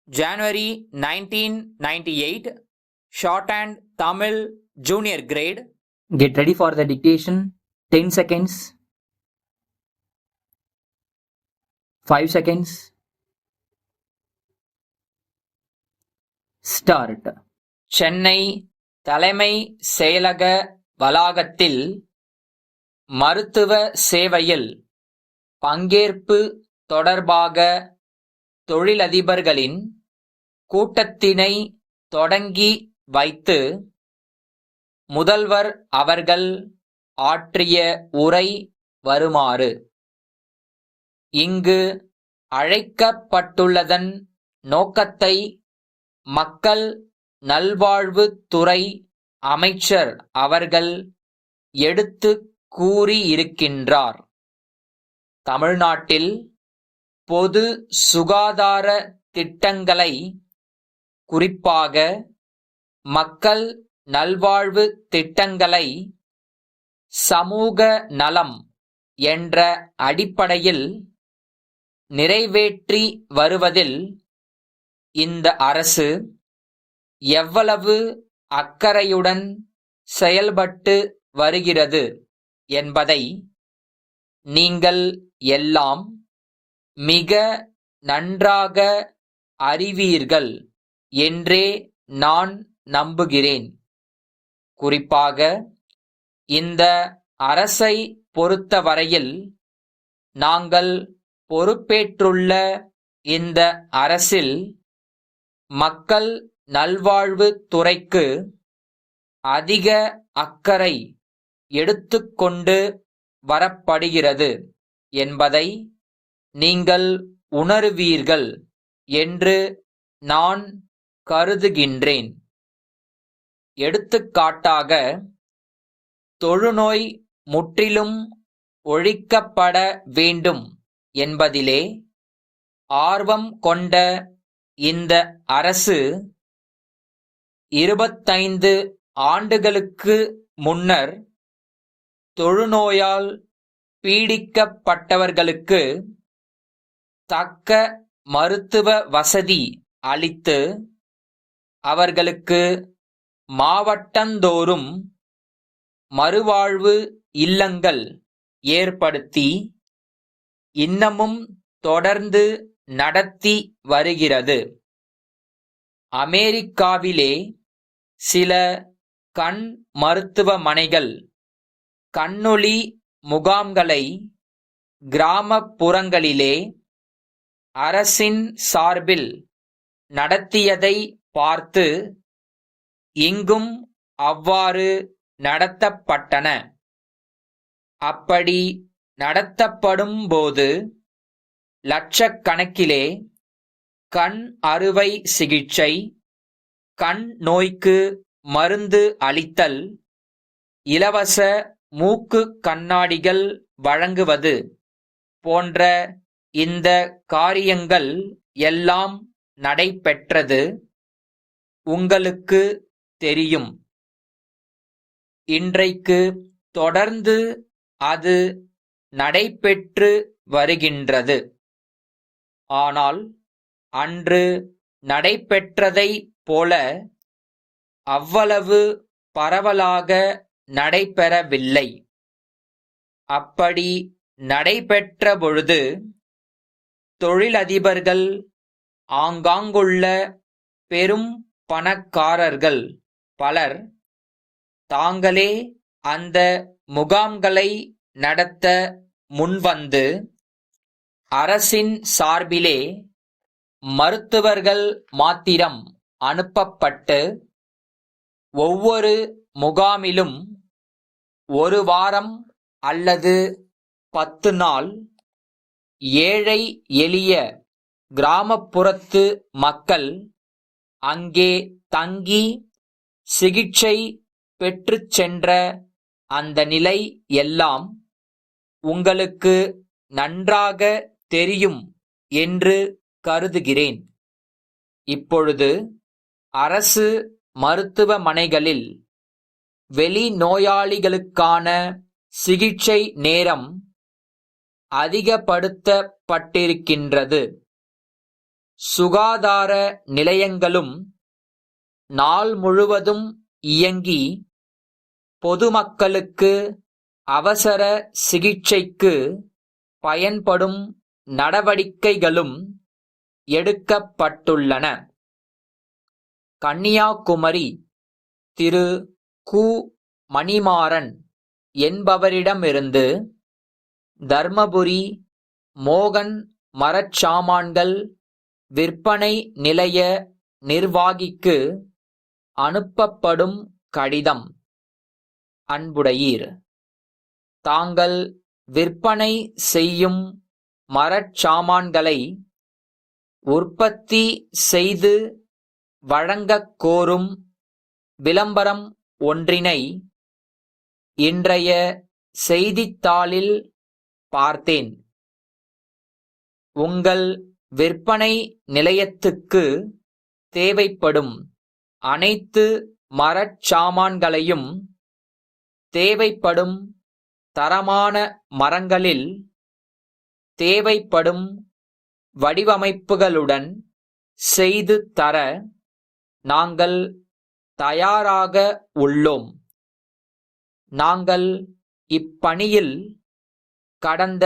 January 1998, Shorthand Tamil Junior Grade. Get ready for the dictation. 10 seconds. 5 seconds. Start. Chennai தலைமை செயலக வளாகத்தில் மருத்துவ சேவையில் பங்கேற்பு தொடர்பாக தொழிலதிபர்களின் கூட்டத்தினை தொடங்கி வைத்து முதல்வர் அவர்கள் ஆற்றிய உரை வருமாறு. இங்கு அழைக்கப்பட்டுள்ளதன் நோக்கத்தை மக்கள் நல்வாழ்வுத் துறை அமைச்சர் அவர்கள் எடுத்துக் கூறியிருக்கின்றார். தமிழ்நாட்டில் பொது சுகாதார திட்டங்களை, குறிப்பாக மக்கள் நல்வாழ்வு திட்டங்களை சமூக நலம் என்ற அடிப்படையில் நிறைவேற்றி வருவதில் இந்த அரசு எவ்வளவு அக்கறையுடன் செயல்பட்டு வருகிறது என்பதை நீங்கள் எல்லாம் மிக நன்றாக அறிவீர்கள் என்றே நான் நம்புகிறேன். குறிப்பாக இந்த அரசை பொறுத்தவரையில் நாங்கள் பொறுப்பேற்றுள்ள இந்த அரசில் மக்கள் நல்வாழ்வு துறைக்கு அதிக அக்கறை எடுத்துக்கொண்டு வரப்படுகிறது என்பதை நீங்கள் உணருவீர்கள் என்று நான் கருதுகின்றேன். எடுத்துக்காட்டாக, தொழுநோய் முற்றிலும் ஒழிக்கப்பட வேண்டும் என்பதிலே ஆர்வம் கொண்ட இந்த அரசு 25 ஆண்டுகளுக்கு முன்னர் தொழுநோயால் பீடிக்கப்பட்டவர்களுக்கு தக்க மருத்துவ வசதி அளித்து அவர்களுக்கு மாவட்டந்தோறும் மறுவாழ்வு இல்லங்கள் ஏற்படுத்தி இன்னமும் தொடர்ந்து நடத்தி வருகிறது. அமெரிக்காவிலே சில கண் மருத்துவமனைகள் கண்ணொளி முகாம்களை கிராமப்புறங்களிலே அரசின் சார்பில் நடத்தியதை பார்த்து இங்கும் அவ்வாறு நடத்தப்பட்டன. அப்படி நடத்தப்படும்போது லட்சக்கணக்கிலே கண் அறுவை சிகிச்சை, கண் நோய்க்கு மருந்து அளித்தல், இலவச மூக்கு கண்ணாடிகள் வழங்குவது போன்ற இந்த காரியங்கள் எல்லாம் நடைபெற்றது உங்களுக்கு தெரியும். இன்றைக்கு தொடர்ந்து அது நடைபெற்று வருகின்றது. ஆனால் அன்று நடைபெற்றதைப் போல அவ்வளவு பரவலாக நடைபெறவில்லை. அப்படி நடைபெற்ற பொழுது தொழிலதிபர்கள், ஆங்காங்குள்ள பெரும் பணக்காரர்கள் பலர் தாங்களே அந்த முகாம்களை நடத்த முன்வந்து அரசின் சார்பிலே மருத்துவர்கள் மாத்திரம் அனுப்பப்பட்டு ஒவ்வொரு முகாமிலும் 1 வாரம் அல்லது 10 நாள் ஏழை எளிய கிராமப்புறத்து மக்கள் அங்கே தங்கி சிகிச்சை பெற்றுச் சென்ற அந்த நிலை எல்லாம் உங்களுக்கு நன்றாக தெரியும் என்று கருதுகிறேன். இப்பொழுது அரசு மருத்துவமனைகளில் வெளிநோயாளிகளுக்கான சிகிச்சை நேரம் அதிகப்படுத்தப்பட்டிருக்கின்றது. சுகாதார நிலையங்களும் நாள் முழுவதும் இயங்கி பொதுமக்களுக்கு அவசர சிகிச்சைக்கு பயன்படும் நடவடிக்கைகளும் எடுக்கப்பட்டுள்ளன. கன்னியாகுமரி திரு கு. மணிமாறன் என்பவரிடமிருந்து தர்மபுரி மோகன் மரச்சாமான்கள் விற்பனை நிலைய நிர்வாகிக்கு அனுப்பப்படும் கடிதம். அன்புடையீர், தாங்கள் விற்பனை செய்யும் மரச்சாமான்களை உற்பத்தி செய்து வழங்கக் கோரும் விளம்பரம் ஒன்றினை இன்றைய செய்தித்தாளில் பார்த்தேன். உங்கள் விற்பனை நிலையத்துக்கு தேவைப்படும் அனைத்து மரச்சாமான்களையும் தேவைப்படும் தரமான மரங்களில் தேவைப்படும் வடிவமைப்புகளுடன் செய்து தர நாங்கள் தயாராக உள்ளோம். நாங்கள் இப்பணியில் கடந்த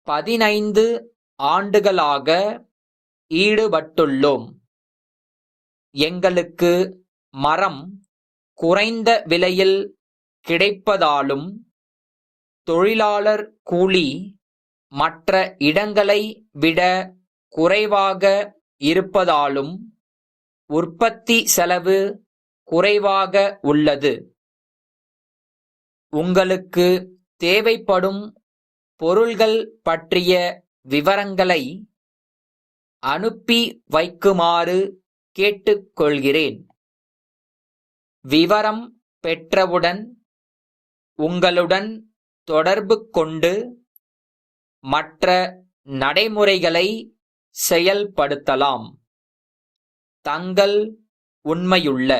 15 ஆண்டுகளாக ஈடுபட்டுள்ளோம். எங்களுக்கு மரம் குறைந்த விலையில் கிடைப்பதாலும் தொழிலாளர் கூலி மற்ற இடங்களை விட குறைவாக இருப்பதாலும் உற்பத்தி செலவு குறைவாக உள்ளது. உங்களுக்கு தேவைப்படும் பொருள்கள் பற்றிய விவரங்களை அனுப்பி வைக்குமாறு கேட்டுக்கொள்கிறேன். விவரம் பெற்றவுடன் உங்களுடன் தொடர்பு கொண்டு மற்ற நடைமுறைகளை செயல்படுத்தலாம். தங்கள் உண்மையுள்ள